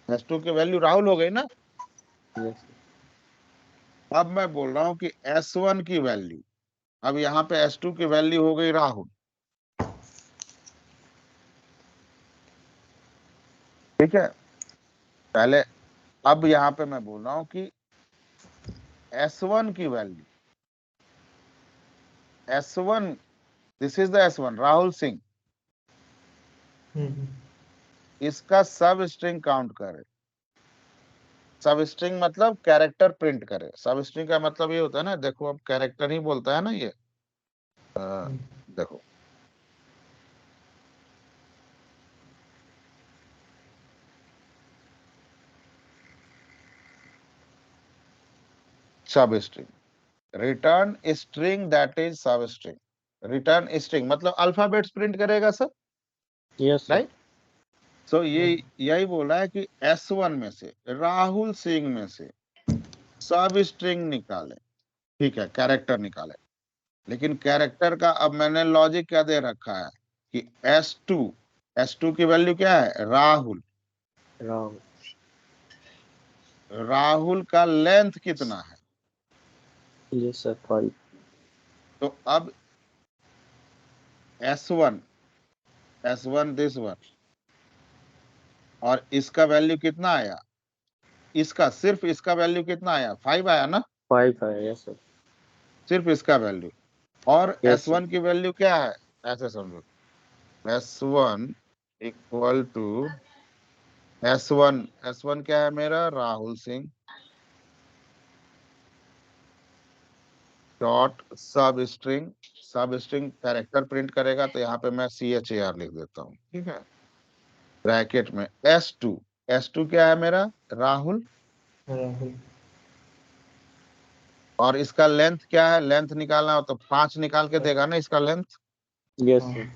S1: S2 की वैल्यू राहुल हो गई ना।
S3: यस
S1: अब मैं बोल रहा हूं कि S1 की वैल्यू, अब यहाँ पे S2 की वैल्यू हो गई राहुल, ठीक है। पहले, अब यहाँ पे मैं बोल रहा हूं कि S1 की value, S1, this is the S1 Rahul Singh, इसका सब स्ट्रिंग काउंट करे। सब स्ट्रिंग मतलब कैरेक्टर प्रिंट करे। सब स्ट्रिंग का मतलब ये होता है ना, देखो अब कैरेक्टर ही बोलता है ना ये, देखो सब string, return string that is सब स्ट्रिंग। रिटर्न स्ट्रिंग मतलब अल्फाबेट्स प्रिंट करेगा सर,
S3: यस सर।
S1: राइट? सो ये यही बोला है कि S1 में से, राहुल सिंह में से सब स्ट्रिंग निकाले, ठीक है, कैरेक्टर निकाले। लेकिन कैरेक्टर का अब मैंने लॉजिक क्या दे रखा है कि S2 की वैल्यू क्या है? राहुल,
S3: राहुल।
S1: राहुल का लेंथ कितना है?
S3: Yes sir 5।
S1: तो अब S1 S1 दिस वन, और इसका वैल्यू कितना आया, इसका सिर्फ इसका वैल्यू कितना आया, 5 आया ना,
S3: 5 है, यस सर।
S1: सिर्फ इसका वैल्यू। और
S3: यस सर।
S1: S1 की वैल्यू क्या है, ऐसे समझो, S1 इक्वल टू S1 क्या है मेरा, राहुल सिंह डॉट सब स्ट्रिंग कैरेक्टर प्रिंट करेगा, तो यहाँ पे मैं CHAR लिख देता हूँ, ठीक है, ब्रैकेट में S2 क्या है मेरा, राहुल,
S2: राहुल।
S1: और इसका लेंथ क्या है, लेंथ निकालना हो तो 5 निकाल के देगा ना इसका लेंथ।
S3: यस
S2: हाँ।
S3: सर।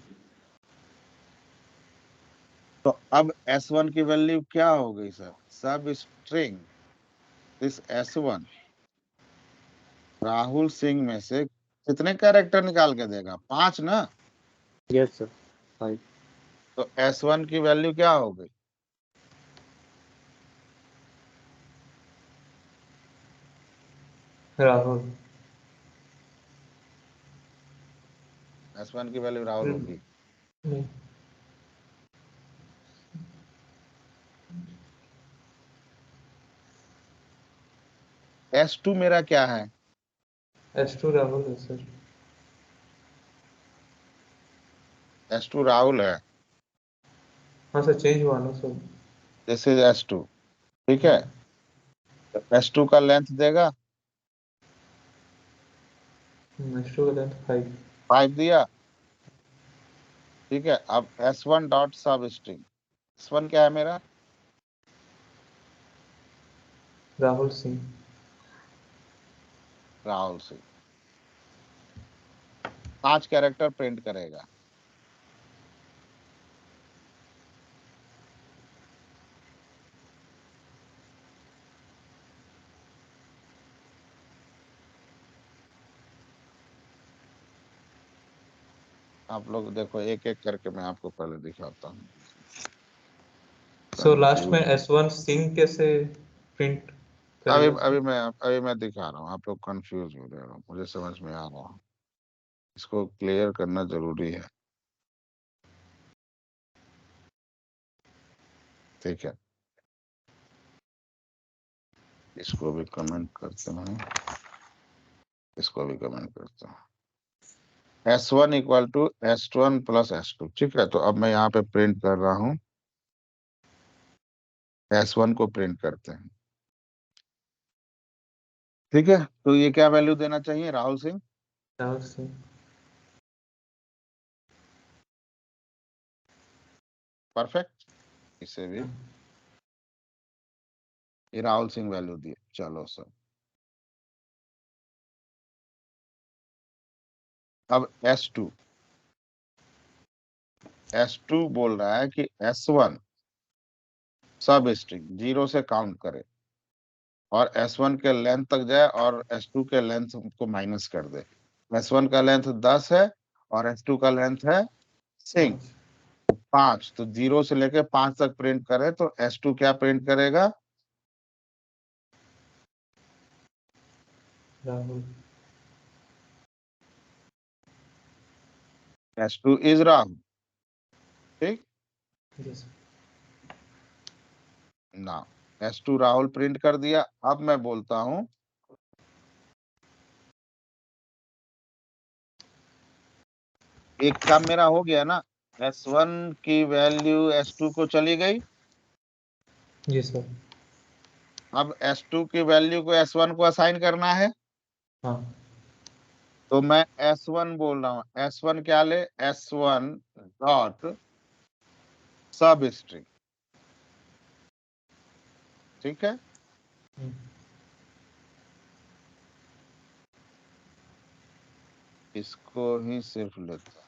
S1: तो अब S1 की वैल्यू क्या हो गई सर, सब string this S1 Rahul Singh में से कितने कैरेक्टर निकाल के देगा, 5 ना,
S3: यस सर। 5।
S1: तो S1 की वैल्यू क्या हो गई,
S2: राहुल।
S1: S1 की वैल्यू राहुल होगी।
S2: नहीं,
S1: S2 मेरा क्या है,
S2: S2 राहुल है सर।
S1: S2 राहुल है,
S2: हाँ सर, चेंज हुआ ना सर।
S1: दिस इज S2, ठीक है, तो S2 का लेंथ देगा
S2: S2 का लेंथ 5।
S1: 5 दिया, ठीक है। अब S1 डॉट सब स्ट्रिंग, S1 क्या है मेरा,
S2: राहुल सिंह।
S1: राहुल सिंह, 5 कैरेक्टर प्रिंट करेगा। आप लोग देखो, एक एक करके मैं आपको पहले दिखाता हूँ।
S2: सो लास्ट में S1 सिंह कैसे प्रिंट
S1: अभी
S2: करेगा सर?
S1: अभी मैं दिखा रहा हूँ, आप लोग कंफ्यूज हो रहे हो, मुझे समझ में आ रहा है, इसको क्लियर करना जरूरी है, ठीक है। इसको भी कमेंट करते हैं, इसको भी कमेंट करते हैं। S1 equal to S1 plus S2, ठीक है। तो अब मैं यहाँ पे प्रिंट कर रहा हूँ, S1 को प्रिंट करते हैं, ठीक है। तो ये क्या वैल्यू देना चाहिए, राहुल सिंह,
S2: राहुल सिंह।
S1: परफेक्ट। इसे भी ये राहुल सिंह वैल्यू दिए, चलो सर। अब S2 बोल रहा है कि S1 सब स्ट्रिंग 0 से काउंट करे और S1 के लेंथ तक जाए और S2 के लेंथ को माइनस कर दे। S1 का लेंथ 10 है और S2 का लेंथ है सिंह 5, तो 0 से लेके 5 तक प्रिंट करे, तो S2 क्या प्रिंट करेगा,
S2: राहुल।
S1: S2 इज राहुल, ठीक
S2: यस।
S1: ना। S2 राहुल प्रिंट कर दिया। अब मैं बोलता हूं एक काम मेरा हो गया ना, S1 की वैल्यू S2 को चली गई,
S2: जी सर।
S1: अब S2 की वैल्यू को S1 को असाइन करना है,
S2: हाँ।
S1: तो मैं S1 बोल रहा हूँ, S1 क्या ले, S1 डॉट सब स्ट्रिंग, ठीक है। इसको ही सिर्फ लेता हूं।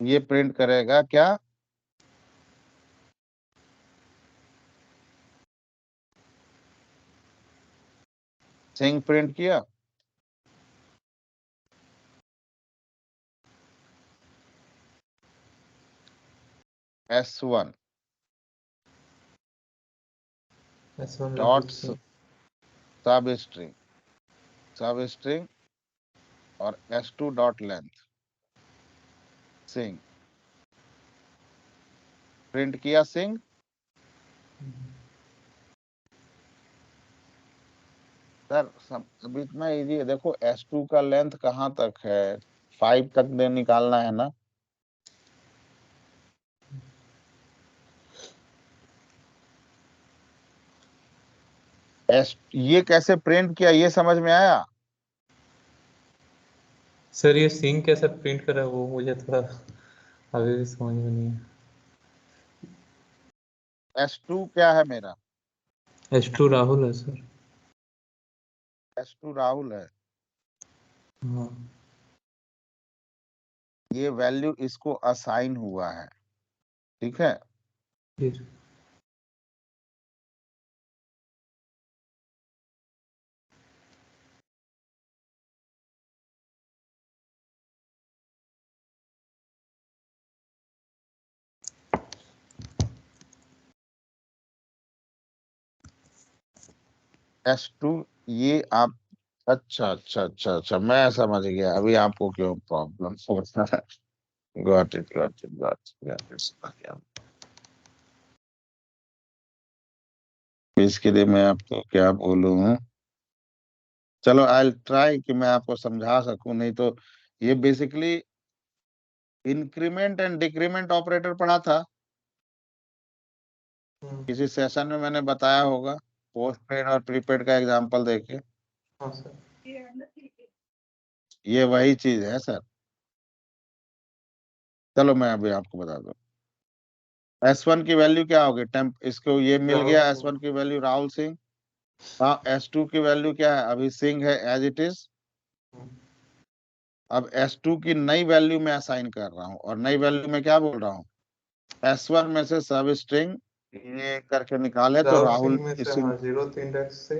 S1: ये प्रिंट करेगा क्या, सिंह प्रिंट किया, S1
S2: S1
S1: डॉट
S2: राहुल
S1: सब स्ट्रिंग और S2 डॉट लेंथ सिंग प्रिंट किया सिंग। सर अभी इतना इजी है, देखो S2 का लेंथ कहाँ तक है, 5 तक दे निकालना है ना। ये कैसे प्रिंट किया ये समझ में आया?
S2: सर ये सिंग कैसे प्रिंट करा वो मुझे थोड़ा अभी भी समझ में नहीं
S1: S2 क्या है मेरा?
S2: है। S2 राहुल है सर।
S1: S2 राहुल है,
S2: हाँ
S1: ये वैल्यू इसको असाइन हुआ है, ठीक है।
S2: जी
S1: S2 ये आप, अच्छा अच्छा अच्छा अच्छा, मैं समझ गया अभी आपको क्यों प्रॉब्लम हो रहा है। Got it got it got it समझ गया। इसके लिए मैं आपको क्या बोलूं, चलो आई ट्राई कि मैं आपको समझा सकूं, नहीं तो ये basically increment and decrement operator पढ़ा था किसी सेशन में, मैंने बताया होगा पोस्ट पेड और प्रीपेड का एग्जांपल देके।
S2: हाँ सर।
S1: ये वही चीज है सर। चलो मैं अभी आपको बता दूं, S1 की वैल्यू क्या होगी, टेम्प इसको ये मिल
S2: राहुल
S1: गया,
S2: सिंह।
S1: S1 की वैल्यू राहुल सिंह। हाँ S2 की वैल्यू क्या है, अभी सिंह है एज इट इज। अब S2 की नई वैल्यू में असाइन कर रहा हूँ, और नई वैल्यू में क्या बोल रहा हूँ, S1 में से सब स्ट्रिंग ये करके निकाले तो
S2: राहुल
S1: राहुल
S2: सिंह में से
S1: सिंह,
S2: हाँ 0th इंडेक्स से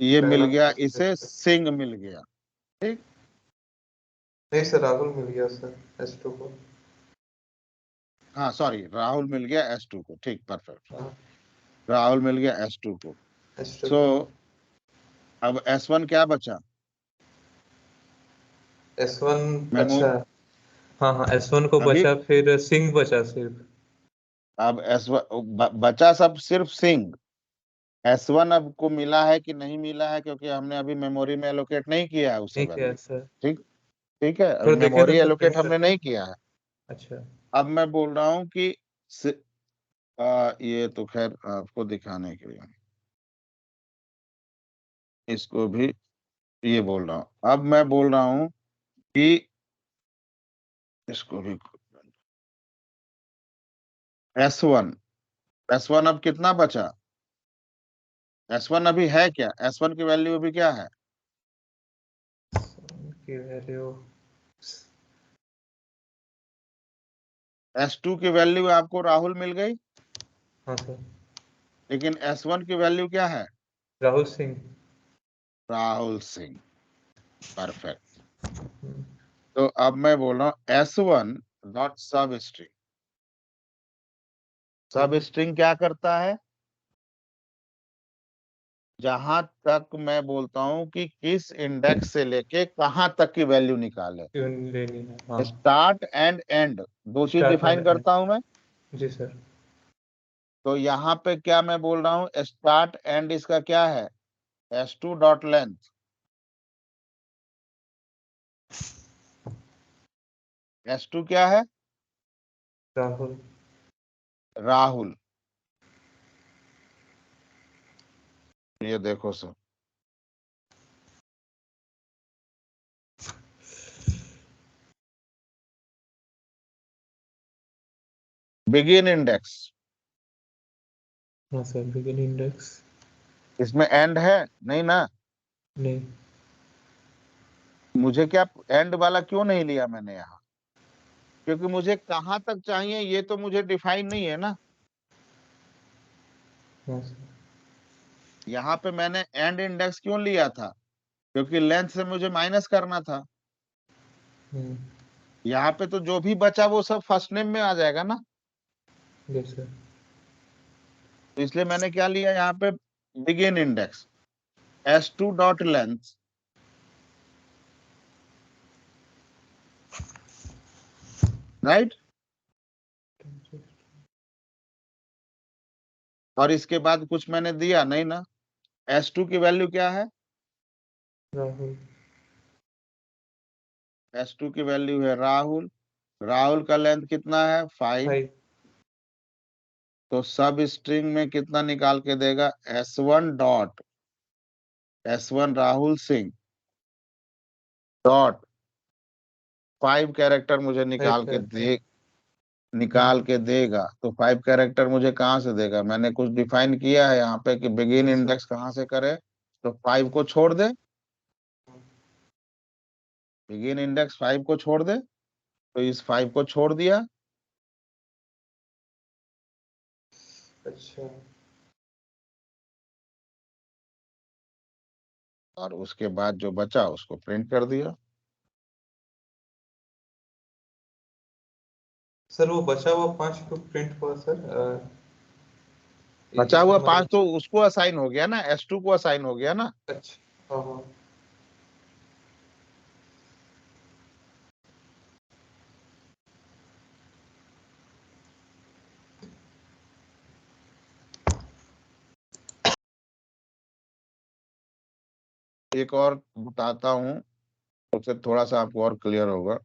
S1: ये मिल
S2: पहला
S1: गया,
S2: फर्स्ट
S1: इसे सिंह मिल गया, ठीक।
S2: नहीं सर राहुल मिल गया सर S2 को।
S1: हाँ सॉरी, राहुल मिल गया S2 को, ठीक परफेक्ट।
S2: हाँ
S1: राहुल मिल गया S2 को।
S2: S2
S1: सो
S2: को।
S1: अब S1 क्या बचा,
S2: S1
S1: मेमो
S2: अच्छा। हाँ हाँ S1 को
S1: अभी
S2: बचा फिर सिंह बचा सिर्फ।
S1: अब S1 बचा सब सिर्फ सिंह। S1 अब को मिला है कि नहीं मिला है, क्योंकि हमने अभी मेमोरी में एलोकेट नहीं किया है उसे
S2: नहीं किया
S1: वैल्यू,
S2: सर।
S1: ठीक। ठीक है, अभी
S2: थोड़ा देखें तो
S1: मेमोरी
S2: सर
S1: एलोकेट
S2: प्रिंट
S1: हमने
S2: करके।
S1: नहीं किया है।
S2: अच्छा।
S1: अब मैं बोल रहा हूँ कि ये तो खैर आपको दिखाने के लिए इसको भी ये बोल रहा हूँ, अब मैं बोल रहा हूँ कि इसको भी S1, S1 अब कितना बचा, S1 अभी है क्या, S1 की वैल्यू अभी क्या है,
S2: की वैल्यू
S1: S2 की वैल्यू आपको राहुल मिल गई,
S2: हाँ सर
S1: लेकिन S1 की वैल्यू क्या है,
S2: राहुल सिंह।
S1: राहुल सिंह, परफेक्ट। तो अब मैं बोल रहा हूँ S1 डॉट सब स्ट्रिंग, सब स्ट्रिंग क्या करता है, जहां तक मैं बोलता हूं कि किस इंडेक्स से लेके कहां तक की वैल्यू निकाले,
S2: ट्यून लेनी है हाँ।
S1: स्टार्ट एंड एंड, दो चीज
S2: स्टार्ट एंड
S1: डिफाइन करता हूं मैं।
S2: एंड जी सर।
S1: तो यहाँ पे क्या मैं बोल रहा हूँ, स्टार्ट एंड इसका क्या है, S2 डॉट लेंथ, S2 क्या है,
S2: राहुल।
S1: राहुल। ये देखो सर, बिगिन इंडेक्स,
S2: हाँ सर बिगिन इंडेक्स।
S1: इसमें एंड है नहीं ना,
S2: नहीं।
S1: मुझे क्या एंड वाला क्यों नहीं लिया मैंने यहाँ, क्योंकि मुझे कहाँ तक चाहिए ये तो मुझे डिफाइन नहीं है ना।
S2: हाँ सर।
S1: यहाँ पे मैंने एंड इंडेक्स क्यों लिया था, क्योंकि लेंथ से मुझे माइनस करना था। यहाँ पे तो जो भी बचा वो सब फर्स्ट नेम में आ जाएगा ना।
S2: Yes sir.
S1: तो इसलिए मैंने क्या लिया यहाँ पे, begin index S2 dot length right, और इसके बाद कुछ मैंने दिया नहीं ना। S2 की वैल्यू क्या है,
S2: राहुल।
S1: S2 की वैल्यू है राहुल। राहुल का लेंथ कितना है 5।
S2: 5।
S1: तो सब स्ट्रिंग में कितना निकाल के देगा, S1 Rahul Singh dot 5 character मुझे
S2: 5 कैरेक्टर।
S1: निकाल के देगा। तो 5 कैरेक्टर मुझे कहाँ से देगा, मैंने कुछ डिफाइन किया है यहाँ पे कि बिगिन
S2: यस सर।
S1: इंडेक्स कहाँ से करे, तो 5 को छोड़ दे, बिगिन इंडेक्स 5 को छोड़ दे। तो इस 5 को छोड़ दिया,
S2: अच्छा।
S1: और उसके बाद जो बचा उसको प्रिंट कर दिया।
S2: सर वो बचा हुआ 5 क्यों प्रिंट हुआ सर?
S1: बचा हुआ
S2: इसका
S1: 5
S2: मतलब।
S1: तो उसको असाइन हो गया ना, S2 को असाइन हो गया ना।
S2: अच्छा। हाँ हाँ।
S1: एक और बताता हूँ, उससे थोड़ा सा आपको और क्लियर होगा।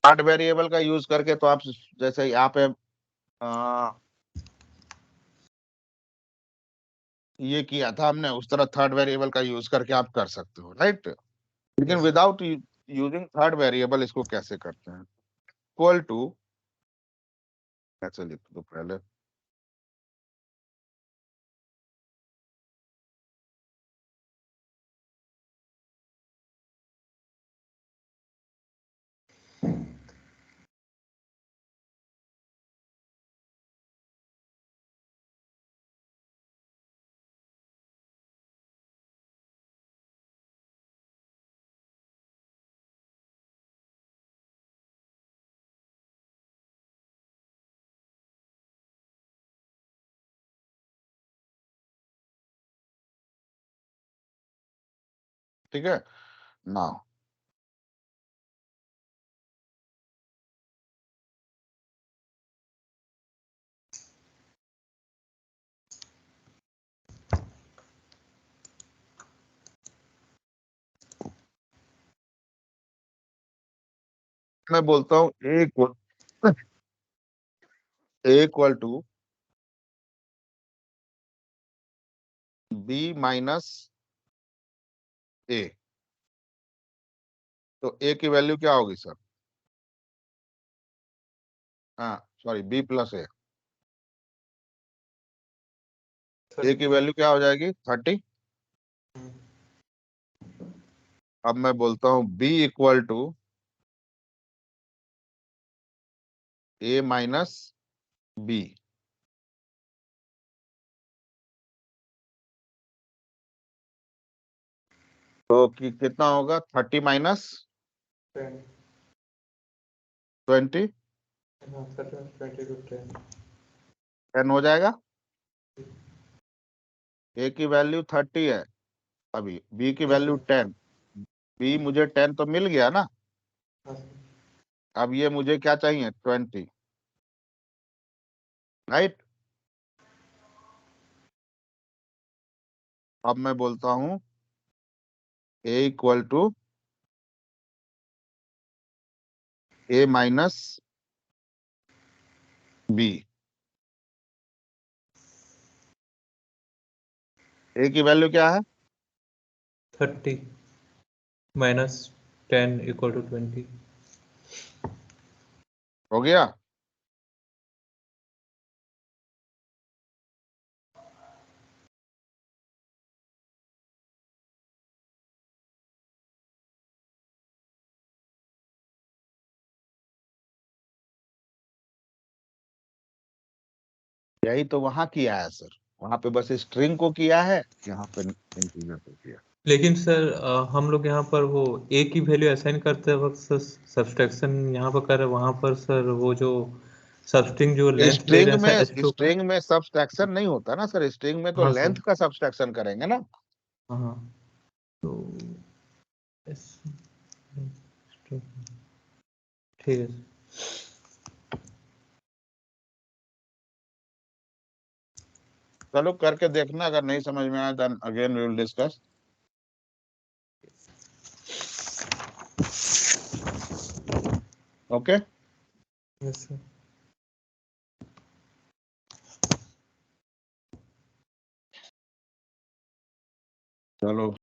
S1: स्टार्ट वेरिएबल का यूज करके तो आप जैसे यहाँ पे ये किया था हमने, उस तरह थर्ड वेरिएबल का यूज करके आप कर सकते हो राइट। लेकिन
S2: Yes, sir.
S1: Without using third variable इसको कैसे करते हैं, इक्वल टू, ऐसे लिख दो पहले, ठीक है। नाउ मैं बोलता हूँ इक्वल टू बी माइनस ए। तो ए की वैल्यू क्या होगी सर, हाँ सॉरी, बी प्लस ए। ए की वैल्यू क्या हो जाएगी 30। अब मैं बोलता हूँ B equal to A minus B. तो कितना होगा 30 माइनस 20, 10 हो जाएगा। ए की वैल्यू 30 है, अभी बी की वैल्यू 10। बी मुझे 10 तो मिल गया ना, अब ये मुझे क्या चाहिए 20 राइट। अब मैं बोलता हूँ A equal to A minus B. A की वैल्यू क्या है
S2: 30 माइनस 10 इक्वल टू 20।
S1: हो गया? यही तो वहां किया है सर, वहां पे बस स्ट्रिंग को किया है, यहाँ पे इंटीजर को किया।
S2: लेकिन सर हम लोग यहाँ पर वो a की वैल्यू असाइन करते वक्त सब्सट्रैक्शन यहाँ पर कर रहे, वहाँ पर सर वो जो सबस्ट्रिंग जो लेंथ ले रहे हैं सर S2 का।
S1: स्ट्रिंग में सब्सट्रैक्शन नहीं होता ना सर, स्ट्रिंग में तो
S2: हाँ
S1: लेंथ
S2: सर,
S1: का सब्सट्रैक्शन करेंगे ना।
S2: हाँ तो ठीक है सर।
S1: चलो करके देखना, अगर नहीं समझ में आया then again we will discuss. Okay
S2: yes sir.
S1: चलो।